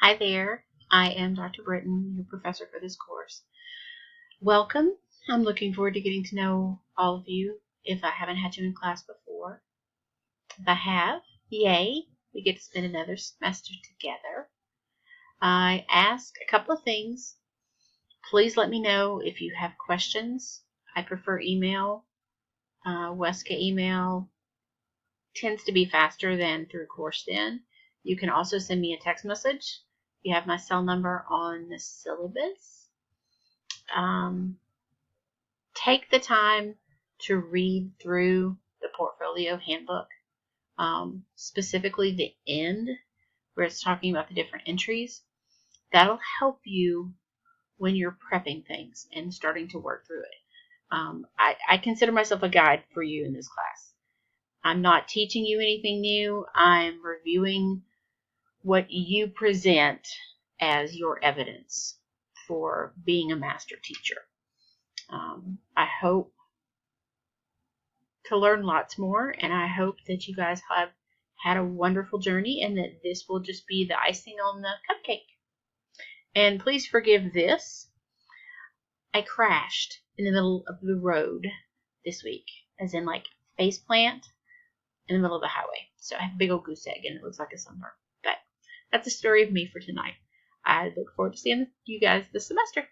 Hi there, I am Dr. Britton, your professor for this course. Welcome. I'm looking forward to getting to know all of you if I haven't had you in class before. If I have, yay, we get to spend another semester together. I ask a couple of things. Please let me know if you have questions. I prefer email. Weska email tends to be faster than through CourseDen. You can also send me a text message. You have my cell number on the syllabus. Take the time to read through the portfolio handbook, specifically the end where it's talking about the different entries. That'll help you when you're prepping things and starting to work through it. I consider myself a guide for you in this class. I'm not teaching you anything new. I'm reviewing what you present as your evidence for being a master teacher. I hope to learn lots more, and I hope that you guys have had a wonderful journey and that this will just be the icing on the cupcake. And please forgive this. I crashed in the middle of the road this week, as in like face plant in the middle of the highway. So I have a big old goose egg and it looks like a sunburn. But that's the story of me for tonight. I look forward to seeing you guys this semester.